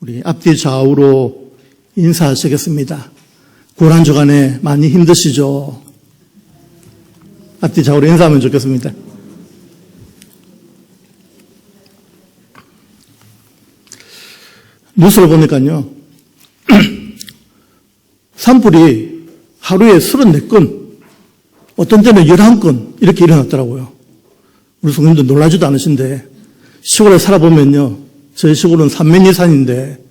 우리 앞뒤 좌우로 인사하시겠습니다. 고난 주간에 많이 힘드시죠? 앞뒤 좌우로 인사하면 좋겠습니다. 뉴스를 보니까요, 산불이 하루에 34건, 어떤 때는 11건 이렇게 일어났더라고요. 우리 성님도 놀라지도 않으신데, 시골에 살아보면요, 저희 시골은 산면이산인데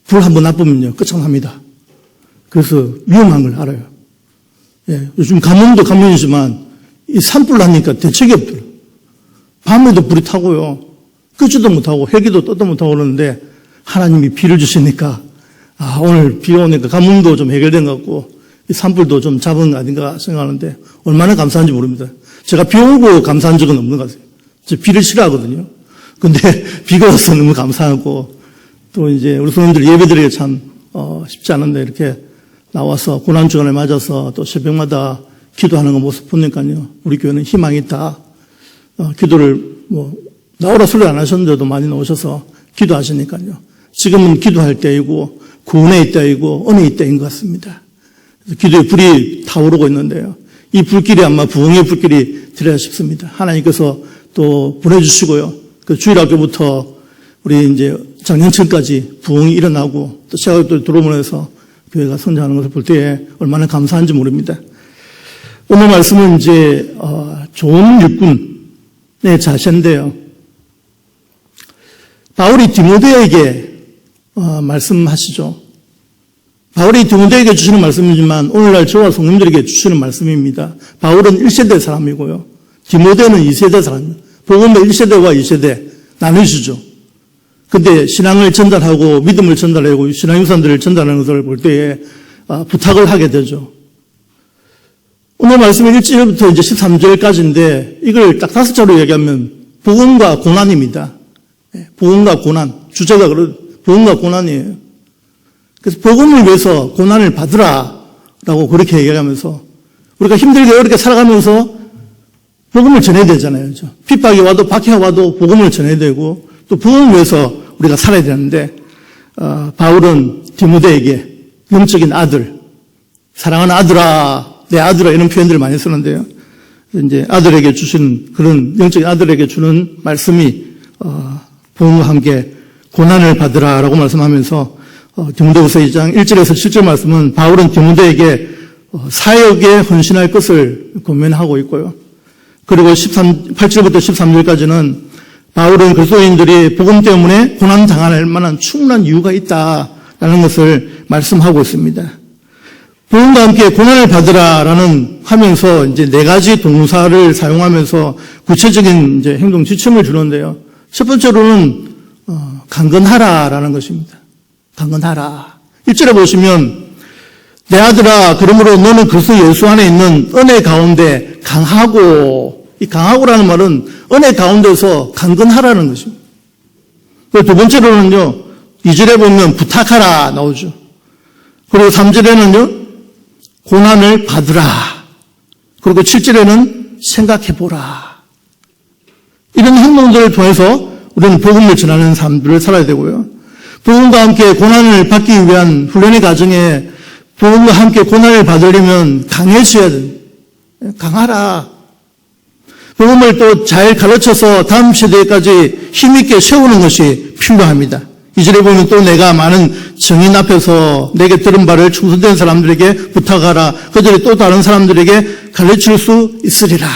불 한번 나쁘면요 끝장납니다. 그래서 위험한 걸 알아요. 예, 요즘 가뭄도 가뭄이지만 이 산불 나니까 대책이 없더라고요. 밤에도 불이 타고요, 끄지도 못하고 헬기도 떠도 못하고 그러는데 하나님이 비를 주시니까 오늘 비가 오니까 가뭄도 좀 해결된 것 같고 이 산불도 좀 잡은 거 아닌가 생각하는데 얼마나 감사한지 모릅니다. 제가 비 오고 감사한 적은 없는 것 같아요. 저 비를 싫어하거든요. 근데 비가 와서 너무 감사하고, 또 이제 우리 성도님들 예배드리기 참 쉽지 않은데 이렇게 나와서 고난주간을 맞아서 또 새벽마다 기도하는 거 모습 보니까요, 우리 교회는 희망이 있다. 기도를 나오라 소리 안 하셨는데도 많이 나오셔서 기도하시니까요, 지금은 기도할 때이고 구원의 때이고 은혜의 때인 것 같습니다. 그래서 기도의 불이 타오르고 있는데요, 이 불길이 아마 부흥의 불길이 되리라 싶습니다. 하나님께서 또 보내주시고요, 그 주일학교부터 우리 이제 작년층까지 부흥이 일어나고 또 새학교들 들어오면서 교회가 성장하는 것을 볼 때에 얼마나 감사한지 모릅니다. 오늘 말씀은 이제 좋은 일꾼의 자세인데요, 바울이 디모데에게 말씀하시죠. 바울이 디모데에게 주시는 말씀이지만 오늘날 저와 성도님들에게 주시는 말씀입니다. 바울은 1세대 사람이고요, 디모데는 2세대 사람입니다. 복음의 1세대와 2세대 나누시죠. 근데 신앙을 전달하고 믿음을 전달하고 신앙 유산들을 전달하는 것을 볼 때에 부탁을 하게 되죠. 오늘 말씀은 1절부터 이제 13절까지인데 이걸 딱 5자로 얘기하면 복음과 고난입니다. 복음과 고난. 주제가 복음과 고난이에요. 그래서 복음을 위해서 고난을 받으라라고 그렇게 얘기하면서 우리가 힘들게 어렵게 살아가면서 복음을 전해야 되잖아요. 그렇죠? 핍박이 와도 박해가 와도 복음을 전해야 되고 또 복음을 위해서 우리가 살아야 되는데 바울은 디모데에게 영적인 아들, 사랑하는 아들아, 내 아들아 이런 표현들을 많이 쓰는데요, 이제 아들에게 주신 그런 영적인 아들에게 주는 말씀이 복음과 함께 고난을 받으라라고 말씀하면서 디모데후서 2장 1절에서 7절 말씀은 바울은 디모데에게 사역에 헌신할 것을 권면하고 있고요. 그리고 8절부터 13절까지는 바울은 그리스도인들이 복음 때문에 고난 당할 만한 충분한 이유가 있다라는 것을 말씀하고 있습니다. 복음과 함께 고난을 받으라라는 하면서 이제 4가지 동사를 사용하면서 구체적인 이제 행동 지침을 주는데요. 첫 번째로는 강건하라라는 것입니다. 강건하라. 1절에 보시면 내 아들아, 그러므로 너는 그리스도 예수 안에 있는 은혜 가운데 강하고, 이 강하고라는 말은 은혜 가운데서 강건하라는 것입니다. 그리고 두 번째로는요, 2절에 보면 부탁하라 나오죠. 그리고 3절에는요, 고난을 받으라. 그리고 7절에는 생각해보라. 이런 행동들을 통해서 우리는 복음을 전하는 삶들을 살아야 되고요. 복음과 함께 고난을 받기 위한 훈련의 과정에 복음과 함께 고난을 받으려면 강해져야 됩니다. 강하라. 복음을 또 잘 가르쳐서 다음 세대까지 힘있게 세우는 것이 필요합니다. 2절에 보면 또 내가 많은 정인 앞에서 내게 들은 바를 충성된 사람들에게 부탁하라. 그들이 또 다른 사람들에게 가르칠 수 있으리라.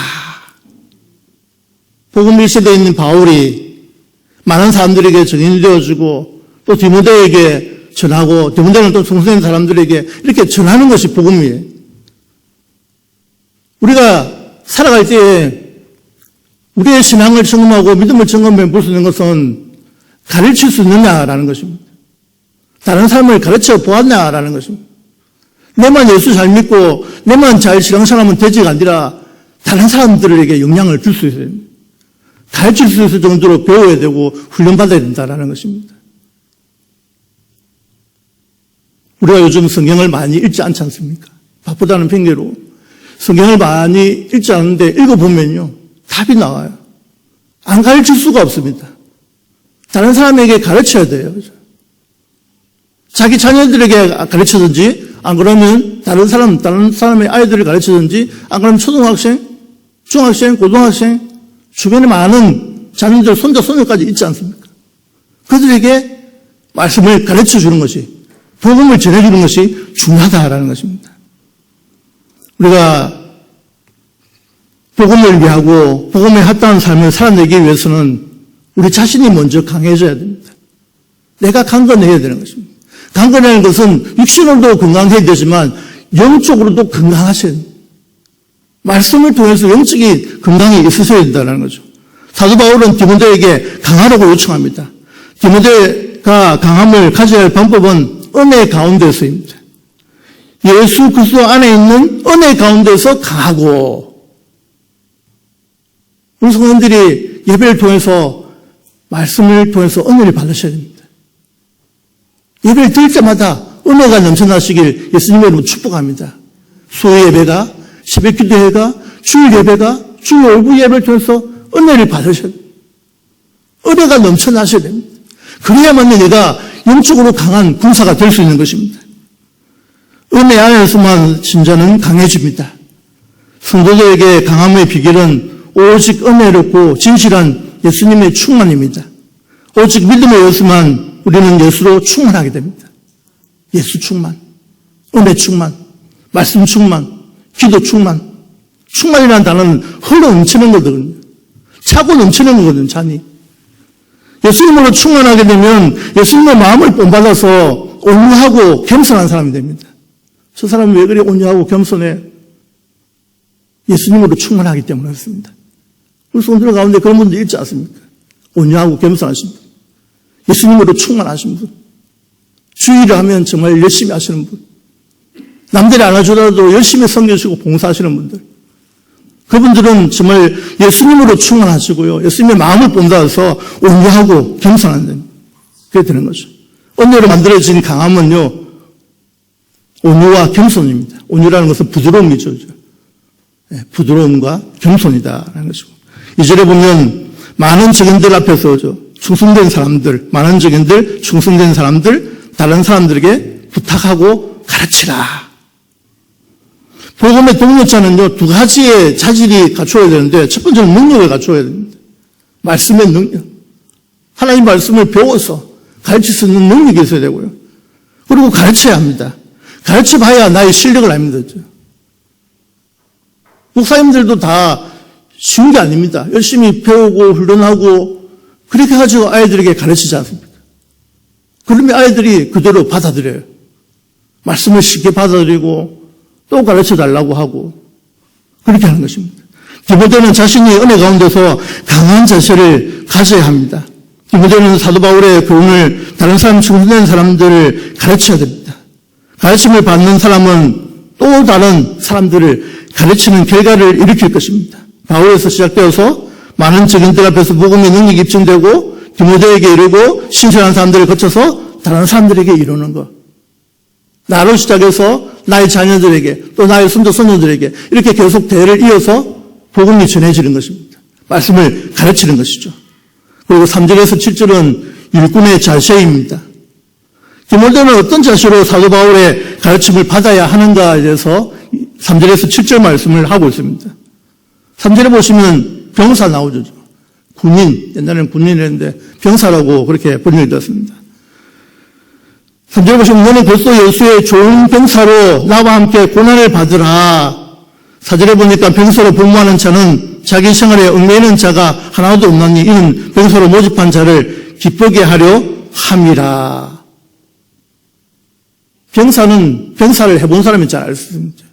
복음 1세대에 있는 바울이 많은 사람들에게 정인이 되어주고 또 디모데에게 전하고 디모데는 또 충성된 사람들에게 이렇게 전하는 것이 복음이에요. 우리가 살아갈 때에 우리의 신앙을 점검하고 믿음을 점검해 볼 수 있는 것은 가르칠 수 있느냐라는 것입니다. 다른 사람을 가르쳐 보았냐라는 것입니다. 내만 예수 잘 믿고 내만 잘 신앙생활하면 되지가 아니라 다른 사람들에게 영향을 줄 수 있어요. 가르칠 수 있을 정도로 배워야 되고 훈련받아야 된다라는 것입니다. 우리가 요즘 성경을 많이 읽지 않지 않습니까? 바쁘다는 핑계로 성경을 많이 읽지 않는데 읽어보면요, 답이 나와요. 안 가르칠 수가 없습니다. 다른 사람에게 가르쳐야 돼요. 그죠? 자기 자녀들에게 가르치든지, 안 그러면 다른 사람의 아이들을 가르치든지, 안 그러면 초등학생, 중학생, 고등학생, 주변에 많은 자녀들, 손자, 손녀까지 있지 않습니까? 그들에게 말씀을 가르쳐 주는 것이, 복음을 전해주는 것이 중요하다라는 것입니다. 우리가 복음을 위하고 복음에 합당한 삶을 살아내기 위해서는 우리 자신이 먼저 강해져야 됩니다. 내가 강건해야 되는 것입니다. 강건하는 것은 육신으로도 건강해야 되지만 영적으로도 건강하셔야 됩니다. 말씀을 통해서 영적인 건강이 있으셔야 된다는 거죠. 사도 바울은 디모데에게 강하라고 요청합니다. 디모데가 강함을 가져야 할 방법은 은혜 가운데서입니다. 예수 그리스도 안에 있는 은혜 가운데서 강하고, 우리 성도들이 예배를 통해서 말씀을 통해서 은혜를 받으셔야 됩니다. 예배를 드릴 때마다 은혜가 넘쳐나시길 예수님의 이름으로 축복합니다. 수요 예배가, 새벽 기도회가, 주일 예배가, 주일 오후 예배를 통해서 은혜를 받으셔야 됩니다. 은혜가 넘쳐나셔야 됩니다. 그래야만 내가 영적으로 강한 군사가 될 수 있는 것입니다. 은혜 안에서만 신자는 강해집니다. 성도들에게 강함의 비결은 오직 은혜롭고 진실한 예수님의 충만입니다. 오직 믿음에 의해서만 우리는 예수로 충만하게 됩니다. 예수 충만, 은혜 충만, 말씀 충만, 기도 충만. 충만이라는 단어는 흘러 넘치는 거거든요. 차고 넘치는 거거든요, 잔이. 예수님으로 충만하게 되면 예수님의 마음을 본받아서 온유하고 겸손한 사람이 됩니다. 저 사람은 왜 그래 온유하고 겸손해? 예수님으로 충만하기 때문에 그렇습니다. 우리 성도들 가운데 그런 분들 있지 않습니까? 온유하고 겸손하신 분. 예수님으로 충만하신 분. 주의를 하면 정말 열심히 하시는 분. 남들이 안아주더라도 열심히 섬겨주시고 봉사하시는 분들. 그분들은 정말 예수님으로 충만하시고요. 예수님의 마음을 본받아서 온유하고 겸손한 데 그게 되는 거죠. 은혜로 만들어진 강함은요, 온유와 겸손입니다. 온유라는 것은 부드러움이죠. 네, 부드러움과 겸손이다라는 것이고. 2절에 보면 많은 적인들 앞에서 충성된 사람들, 많은 적인들, 충성된 사람들, 다른 사람들에게 부탁하고 가르치라. 복음의 동력자는요, 두 가지의 자질이 갖추어야 되는데, 첫 번째는 능력을 갖추어야 됩니다. 말씀의 능력. 하나님 말씀을 배워서 가르칠 수 있는 능력이 있어야 되고요. 그리고 가르쳐야 합니다. 가르쳐 봐야 나의 실력을 압니다. 목사님들도 다 쉬운 게 아닙니다. 열심히 배우고 훈련하고 그렇게 가지고 아이들에게 가르치지 않습니까? 그러면 아이들이 그대로 받아들여요. 말씀을 쉽게 받아들이고 또 가르쳐 달라고 하고 그렇게 하는 것입니다. 디모데는 자신이 은혜 가운데서 강한 자세를 가져야 합니다. 디모데는 사도 바울의 교훈을 다른 사람 충성된 사람들을 가르쳐야 됩니다. 가르침을 받는 사람은 또 다른 사람들을 가르치는 결과를 일으킬 것입니다. 바울에서 시작되어서 많은 적인들 앞에서 복음의 능력이 입증되고 디모데에게 이르고 신실한 사람들을 거쳐서 다른 사람들에게 이루는 것. 나로 시작해서 나의 자녀들에게 또 나의 손자 손녀들에게 이렇게 계속 대를 이어서 복음이 전해지는 것입니다. 말씀을 가르치는 것이죠. 그리고 3절에서 7절은 일꾼의 자세입니다. 디모데는 어떤 자세로 사도 바울의 가르침을 받아야 하는가에 대해서 3절에서 7절 말씀을 하고 있습니다. 3절에 보시면 병사 나오죠. 군인, 옛날에는 군인이었는데 병사라고 그렇게 번역이 되었습니다. 3절에 보시면 너는 벌써 예수의 좋은 병사로 나와 함께 고난을 받으라. 4절에 보니까 병사로 복무하는 자는 자기 생활에 얽매이는 자가 하나도 없나니 이는 병사로 모집한 자를 기쁘게 하려 함이라. 병사를 해본 사람이 잘 알 수 있습니다.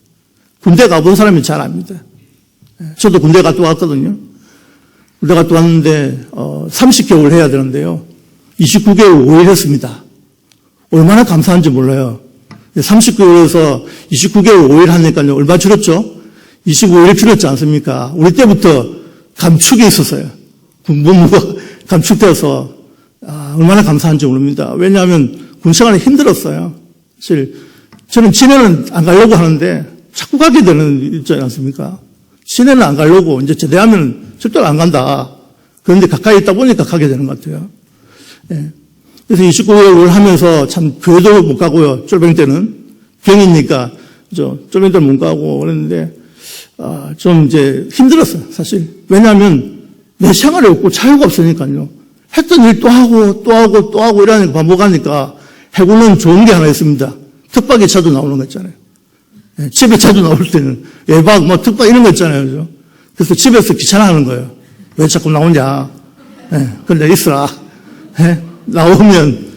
군대 가본 사람이 잘 압니다. 저도 군대 갔다 왔거든요. 군대 갔다 왔는데 30개월 해야 되는데요. 29개월 5일 했습니다. 얼마나 감사한지 몰라요. 30개월에서 29개월 5일 하니까요. 얼마 줄었죠? 25일 줄었지 않습니까? 우리 때부터 감축이 있었어요. 군복무가 감축되어서 얼마나 감사한지 모릅니다. 왜냐하면 군생활이 힘들었어요. 사실 저는 진해는 안 가려고 하는데 자꾸 가게 되는 있지 않습니까? 진해는 안 가려고 이제 제대하면 절대로 안 간다. 그런데 가까이 있다 보니까 가게 되는 것 같아요. 예. 그래서 29개월을 하면서 참 교회도 못 가고요. 쫄병 때는. 병이니까, 쫄병 때는 못 가고 그랬는데, 좀 이제 힘들었어요, 사실. 왜냐하면 내 생활이 없고 자유가 없으니까요. 했던 일 또 하고 이러니까 반복하니까 해고는 좋은 게 하나 있습니다. 특박의 차도 나오는 거 있잖아요. 집에 차도 나올 때는 예박, 특박 이런 거 있잖아요. 그죠? 그래서 집에서 귀찮아하는 거예요. 왜 자꾸 나오냐. 근데 있어라. 나오면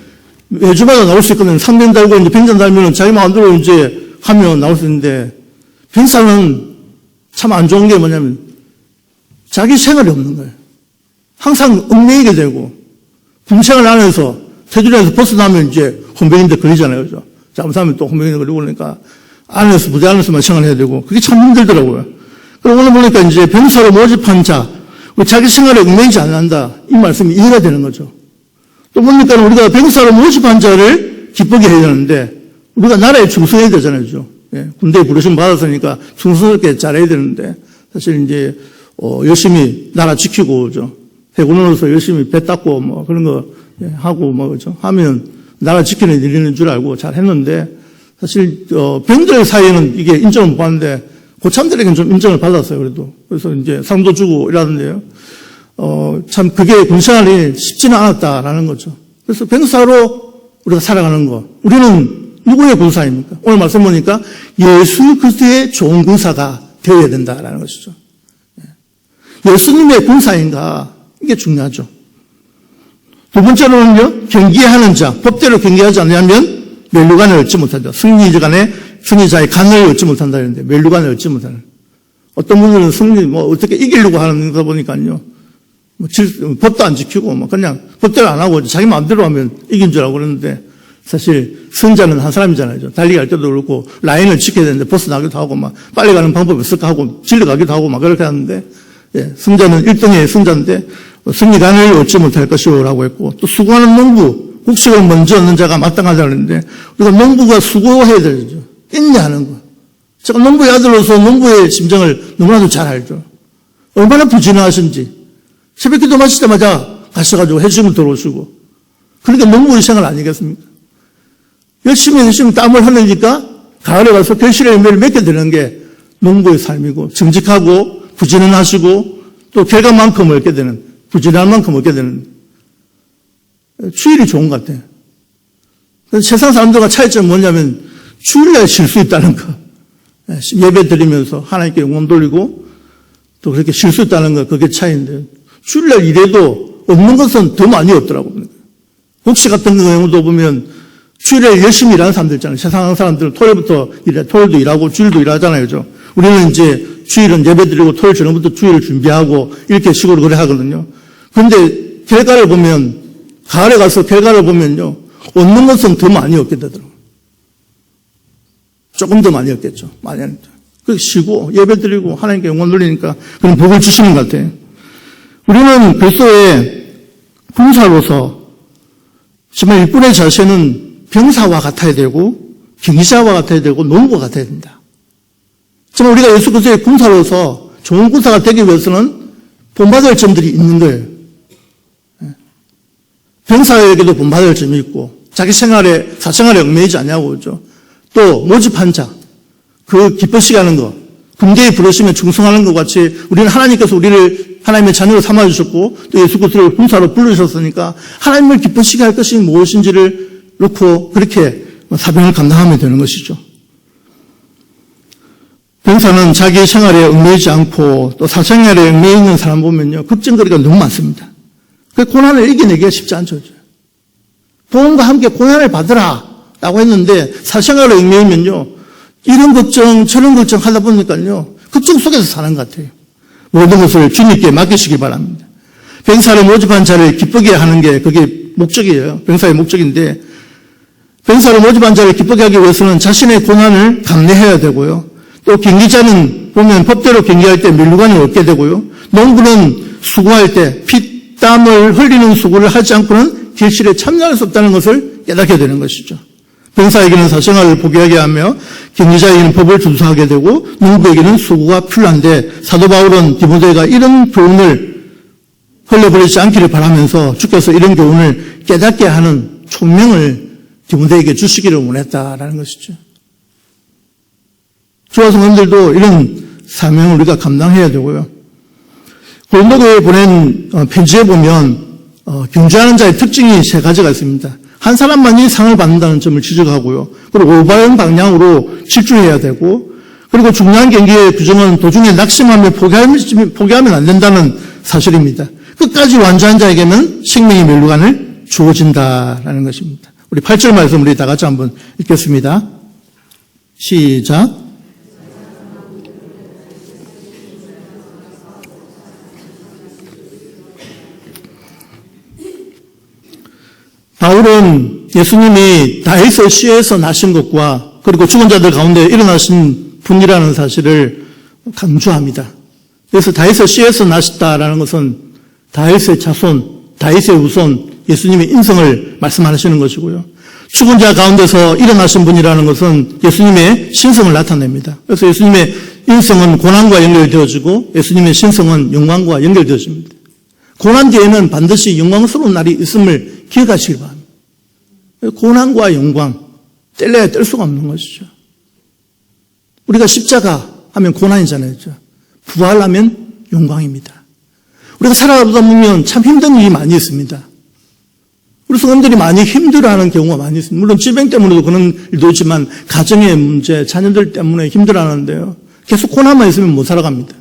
매주마다 나올 수 있거든요. 3년 달고 이제 병장 달면 자기 마음대로 이제 하면 나올 수 있는데 병사는 참 안 좋은 게 뭐냐면 자기 생활이 없는 거예요. 항상 얽매이게 되고 군생활 안에서 테두리에서 벗어나면 이제 헌병인데 걸리잖아요. 그죠? 잘못하면 또 헌병인데 걸리고 그러니까 안에서 부대 안에서만 생활해야 되고 그게 참 힘들더라고요. 그리고 오늘 보니까 이제 병사로 모집한 자 자기 생활에 얽매이지 않는다. 이 말씀이 이해가 되는 거죠. 또 보니까 우리가 병사로 모집한 자를 기쁘게 해야 되는데 우리가 나라에 충성해야 되잖아요. 그죠? 군대에 부르심 받았으니까 충성스럽게 잘해야 되는데 사실 이제 열심히 나라 지키고 그죠? 해군으로서 열심히 배 닦고 그런 거 하고 그죠? 하면 나라 지키는 일인 줄 알고 잘 했는데 사실 병들 사이에는 이게 인정을 못 받는데 고참들에게는 좀 인정을 받았어요. 그래도 그래서 이제 상도 주고 이러는데요. 참 그게 군생활이 쉽지는 않았다라는 거죠. 그래서 병사로 우리가 살아가는 거. 우리는 누구의 군사입니까? 오늘 말씀 보니까 예수 그리스도의 좋은 군사가 되어야 된다라는 것이죠. 예수님의 군사인가? 이게 중요하죠. 두 번째로는요, 경계하는 자. 법대로 경계하지 않으면 멸류관을 얻지 못한다. 승리자의 간을 얻지 못한다. 했는데 멸류관을 얻지 못하는. 어떤 분들은 어떻게 이기려고 하는 거 보니까요. 법도 안 지키고 그냥 법대로 안 하고 자기 마음대로 하면 이긴 줄 알고 그러는데 사실 승자는 한 사람이잖아요. 달리기 할 때도 그렇고 라인을 지켜야 되는데 벗어나기도 하고 빨리 가는 방법이 없을까 하고 질러가기도 하고 그렇게 하는데 승자는 1등의 승자인데 승리관을 얻지 못할 것이오라고 했고 또 수고하는 농부 국식을 먼저 얻는 자가 마땅하다고 했는데 우리가 농부가 수고해야 되죠. 인내하는 거. 제가 농부의 아들로서 농부의 심정을 너무나도 잘 알죠. 얼마나 부지런하신지 새벽 기도 마칠 때마다 가셔가지고 해주시면 들어오시고 그러니까 농부의 생활 아니겠습니까? 열심히 땀을 흘리니까 가을에 가서 결실의 열매를 맺게 되는 게 농부의 삶이고 정직하고 부지런하시고 또 결과만큼 얻게 되는 부지런한 만큼 얻게 되는 주일이 좋은 것 같아요. 세상 사람들과 차이점은 뭐냐면 주일날 쉴 수 있다는 거. 예배 드리면서 하나님께 영광 돌리고 또 그렇게 쉴 수 있다는 거 그게 차이인데 주일날 일해도 없는 것은 더 많이 없더라고요. 혹시 같은 경우도 보면 주일에 열심히 일하는 사람들 있잖아요. 세상 사람들은 토요일부터 토요일도 일하고 주일도 일하잖아요. 그죠? 우리는 이제 주일은 예배 드리고 토요일 저녁부터 주일을 준비하고 이렇게 식으로 그래 하거든요. 그런데 결과를 보면 가을에 가서 결과를 보면요. 얻는 것은 더 많이 얻게 되더라고요. 조금 더 많이 얻겠죠. 많이 하니까. 그래서 쉬고 예배 드리고 하나님께 영광 돌리니까 그런 복을 주시는 것 같아요. 우리는 그리스도의 군사로서 정말 일꾼의 자세는 병사와 같아야 되고 경기자와 같아야 되고 농부와 같아야 된다. 정말 우리가 예수 그리스도의 군사로서 좋은 군사가 되기 위해서는 본받을 점들이 있는 거예요. 병사에게도 본받을 점이 있고 자기 생활에 사생활에 얽매이지 않냐고 그러죠. 또 모집한 자, 그 기뻐시게 하는 거, 군대에 부르시면 충성하는 것 같이 우리는 하나님께서 우리를 하나님의 자녀로 삼아주셨고 또 예수 그리스도를 군사로 부르셨으니까 하나님을 기뻐시게 할 것이 무엇인지를 놓고 그렇게 사명을 감당하면 되는 것이죠. 병사는 자기 생활에 얽매이지 않고 또 사생활에 얽매여 있는 사람 보면요. 걱정거리가 너무 많습니다. 그 고난을 이겨내기가 쉽지 않죠. 보험과 함께 고난을 받으라 라고 했는데 사생활에 얽매이면요. 이런 걱정 저런 걱정 하다 보니까요. 걱정 속에서 사는 것 같아요. 모든 것을 주님께 맡기시기 바랍니다. 병사를 모집한 자를 기쁘게 하는 게 그게 목적이에요. 병사의 목적인데 병사를 모집한 자를 기쁘게 하기 위해서는 자신의 고난을 감내해야 되고요. 또 경기자는 보면 법대로 경기할 때 멸류관을 얻게 되고요. 농부는 수고할 때 피땀을 흘리는 수고를 하지 않고는 결실에 참여할 수 없다는 것을 깨닫게 되는 것이죠. 병사에게는 사생활을 포기하게 하며 경기자에게는 법을 준수하게 되고 농부에게는 수고가 필요한데 사도 바울은 디모데가 이런 교훈을 흘려버리지 않기를 바라면서 주께서 이런 교훈을 깨닫게 하는 총명을 디모데에게 주시기를 원했다라는 것이죠. 저와 성도님들도 이런 사명을 우리가 감당해야 되고요. 고린도교회에 보낸 편지에 보면 경주하는 자의 특징이 세 가지가 있습니다. 한 사람만이 상을 받는다는 점을 지적하고요. 그리고 올바른 방향으로 집중해야 되고, 그리고 중요한 경기의 규정은 도중에 낙심하며 포기하면 안 된다는 사실입니다. 끝까지 완주한 자에게는 생명의 멸류관을 주어진다라는 것입니다. 우리 8절 말씀 우리 다 같이 한번 읽겠습니다. 시작. 바울은 예수님이 다윗의 씨에서 나신 것과 그리고 죽은 자들 가운데 일어나신 분이라는 사실을 강조합니다. 그래서 다윗의 씨에서 나셨다라는 것은 다윗의 자손, 다윗의 후손, 예수님의 인성을 말씀하시는 것이고요. 죽은 자 가운데서 일어나신 분이라는 것은 예수님의 신성을 나타냅니다. 그래서 예수님의 인성은 고난과 연결되어지고 예수님의 신성은 영광과 연결되어집니다. 고난 뒤에는 반드시 영광스러운 날이 있음을 기억하시기 바랍니다. 고난과 영광, 뗄래야 뗄 수가 없는 것이죠. 우리가 십자가 하면 고난이잖아요. 부활하면 영광입니다. 우리가 살아가다 보면 참 힘든 일이 많이 있습니다. 우리 성도들이 많이 힘들어하는 경우가 많이 있습니다. 물론 질병 때문에도 그런 일도 있지만 가정의 문제, 자녀들 때문에 힘들어하는데요. 계속 고난만 있으면 못 살아갑니다.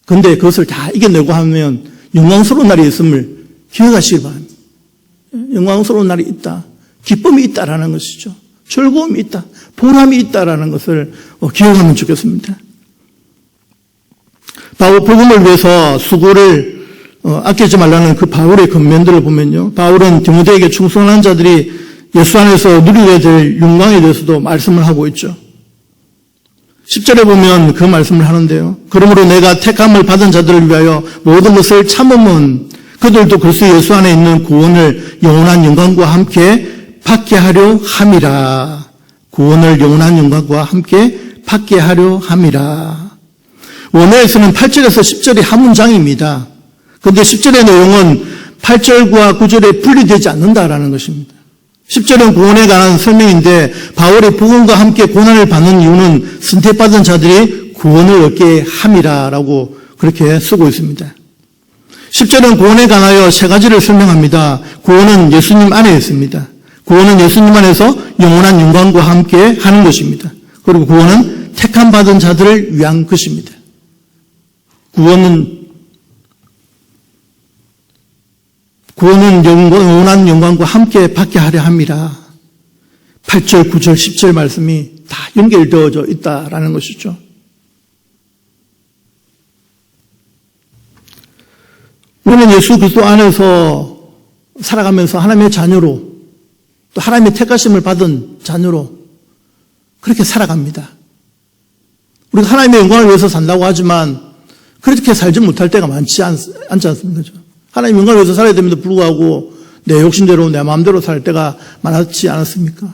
그런데 그것을 다 이겨내고 하면 영광스러운 날이 있음을 기억하시기 바랍니다. 영광스러운 날이 있다. 기쁨이 있다라는 것이죠. 즐거움이 있다. 보람이 있다라는 것을 기억하면 좋겠습니다. 바울 복음을 위해서 수고를 아끼지 말라는 그 바울의 권면들을 보면요. 바울은 디모데에게 충성한 자들이 예수 안에서 누리게 될 영광에 대해서도 말씀을 하고 있죠. 10절에 보면 그 말씀을 하는데요. 그러므로 내가 택함을 받은 자들을 위하여 모든 것을 참음은 그들도 그리스도 예수 안에 있는 구원을 영원한 영광과 함께 받게 하려 함이라. 구원을 영원한 영광과 함께 받게 하려 함이라. 원어에서는 8절에서 10절이 한 문장입니다. 그런데 10절의 내용은 8절과 9절에 분리되지 않는다라는 것입니다. 10절은 구원에 관한 설명인데 바울이 복음과 함께 고난을 받는 이유는 선택받은 자들이 구원을 얻게 함이라라고 그렇게 쓰고 있습니다. 10절은 구원에 관하여 세 가지를 설명합니다. 구원은 예수님 안에 있습니다. 구원은 예수님 안에서 영원한 영광과 함께 하는 것입니다. 그리고 구원은 택함 받은 자들을 위한 것입니다. 구원은 영원한 영광과 함께 받게 하려 함이라. 8절, 9절, 10절 말씀이 다 연결되어져 있다라는 것이죠. 우리는 예수 그리스도 안에서 살아가면서 하나님의 자녀로 또 하나님의 택하심을 받은 자녀로 그렇게 살아갑니다. 우리가 하나님의 영광을 위해서 산다고 하지만 그렇게 살지 못할 때가 많지 않습니까? 하나님의 영광을 위해서 살아야 됩니다. 불구하고 내 욕심대로 내 마음대로 살 때가 많았지 않았습니까?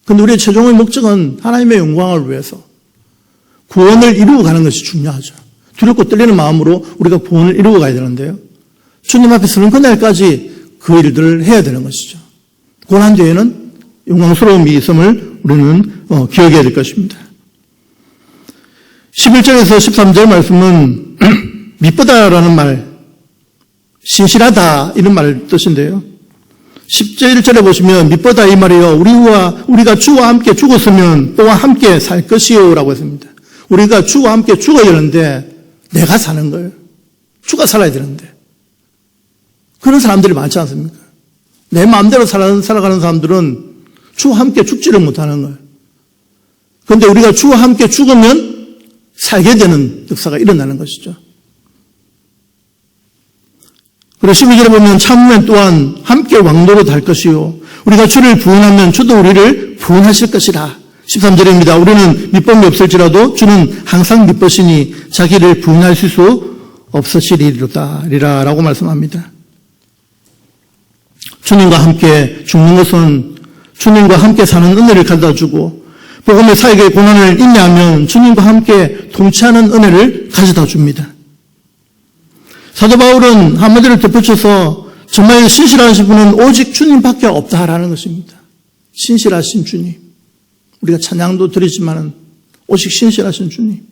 그런데 우리의 최종의 목적은 하나님의 영광을 위해서 구원을 이루고 가는 것이 중요하죠. 두렵고 떨리는 마음으로 우리가 구원을 이루고 가야 되는데요. 주님 앞에 서는 그날까지 그 일들을 해야 되는 것이죠. 고난 뒤에는 영광스러움이 있음을 우리는 기억해야 될 것입니다. 11절에서 13절 말씀은 미쁘다라는 말, 신실하다 이런 말 뜻인데요. 11절에 보시면 미쁘다 이 말이요. 우리가 주와 함께 죽었으면 또한 함께 살 것이요 라고 했습니다. 우리가 주와 함께 죽어야 되는데 내가 사는 거예요. 주가 살아야 되는데. 그런 사람들이 많지 않습니까? 내 마음대로 살아가는 사람들은 주와 함께 죽지를 못하는 거예요. 그런데 우리가 주와 함께 죽으면 살게 되는 역사가 일어나는 것이죠. 그리고 12절에 보면 참으면 또한 함께 왕노로 달 것이요. 우리가 주를 부인하면 주도 우리를 부인하실 것이라. 13절입니다. 우리는 밑범이 없을지라도 주는 항상 밑버시니 자기를 부인하실 수 없으시리로다 라고 말씀합니다. 주님과 함께 죽는 것은 주님과 함께 사는 은혜를 가져다주고 복음의 사역의 고난을 인내하면 주님과 함께 동치하는 은혜를 가져다 줍니다. 사도 바울은 한마디를 덧붙여서 정말 신실하신 분은 오직 주님밖에 없다라는 것입니다. 신실하신 주님. 우리가 찬양도 드리지만은 오직 신실하신 주님.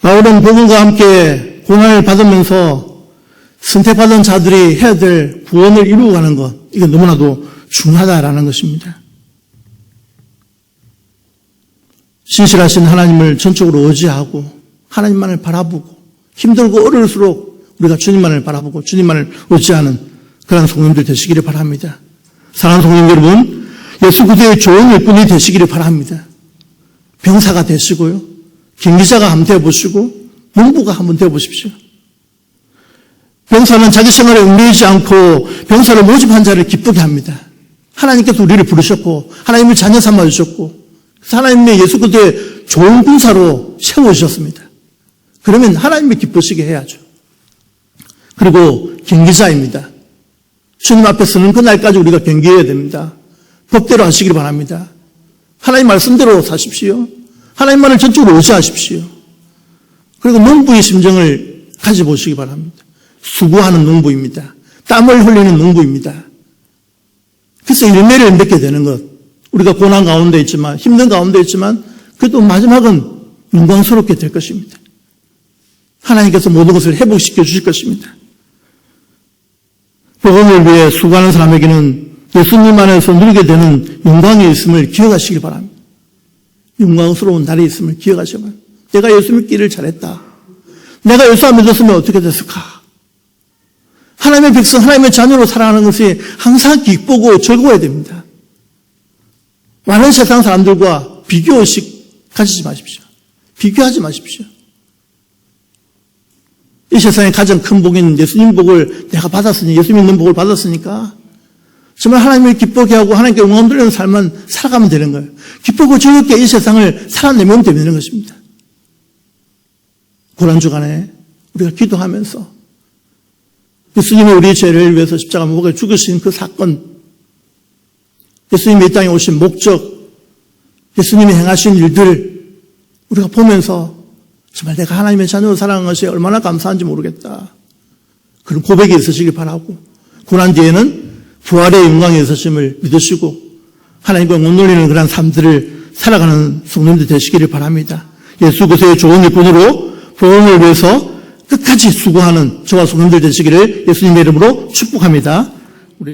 바울은 복음과 함께 고난을 받으면서 선택받은 자들이 해야 될 구원을 이루어 가는 것, 이건 너무나도 중요하다라는 것입니다. 신실하신 하나님을 전적으로 의지하고 하나님만을 바라보고 힘들고 어려울수록 우리가 주님만을 바라보고 주님만을 의지하는 그런 성도님들 되시기를 바랍니다. 사랑하는 성도님 여러분, 예수 그리스도의 좋은 일꾼이 되시기를 바랍니다. 병사가 되시고요. 경기자가 한번 되어보시고 농부가 한번 되어보십시오. 병사는 자기 생활에 얽매이지 않고 병사를 모집한 자를 기쁘게 합니다. 하나님께서 우리를 부르셨고 하나님을 자녀 삼아주셨고 하나님의 예수 그리스도의 좋은 군사로 세워주셨습니다. 그러면 하나님을 기쁘시게 해야죠. 그리고 경기자입니다. 주님 앞에 서는 그날까지 우리가 경기해야 됩니다. 법대로 하시길 바랍니다. 하나님 말씀대로 사십시오. 하나님만을 전적으로 의지하십시오. 그리고 농부의 심정을 가져보시기 바랍니다. 수고하는 농부입니다. 땀을 흘리는 농부입니다. 그래서 열매를 맺게 되는 것. 우리가 고난 가운데 있지만, 힘든 가운데 있지만, 그래도 마지막은 영광스럽게 될 것입니다. 하나님께서 모든 것을 회복시켜 주실 것입니다. 복음을 위해 수고하는 사람에게는 예수님 안에서 누리게 되는 영광이 있음을 기억하시기 바랍니다. 영광스러운 날이 있음을 기억하시기 바랍니다. 내가 예수 믿기를 잘했다. 내가 예수 안 믿었으면 어떻게 됐을까? 하나님의 백성, 하나님의 자녀로 살아가는 것이 항상 기쁘고 즐거워야 됩니다. 많은 세상 사람들과 비교의식 가지지 마십시오. 비교하지 마십시오. 이 세상에 가장 큰 복인 예수님 복을 내가 받았으니, 예수 믿는 복을 받았으니까 정말 하나님을 기쁘게 하고 하나님께 영광 돌리는 삶만 살아가면 되는 거예요. 기쁘고 즐겁게 이 세상을 살아내면 되는 것입니다. 고난주간에 우리가 기도하면서 예수님이 우리의 죄를 위해서 십자가 목에 죽으신 그 사건, 예수님이 이 땅에 오신 목적, 예수님이 행하신 일들을 우리가 보면서 정말 내가 하나님의 자녀로 살아가는 것이 얼마나 감사한지 모르겠다. 그런 고백이 있으시길 바라고, 고난 뒤에는 부활의 영광이 있으심을 믿으시고 하나님과 영광 돌리는 그런 삶들을 살아가는 성도님들 되시기를 바랍니다. 예수 그리스도의 좋은 일꾼으로 복음을 위해서 끝까지 수고하는 저와 성도님들 되시기를 예수님의 이름으로 축복합니다.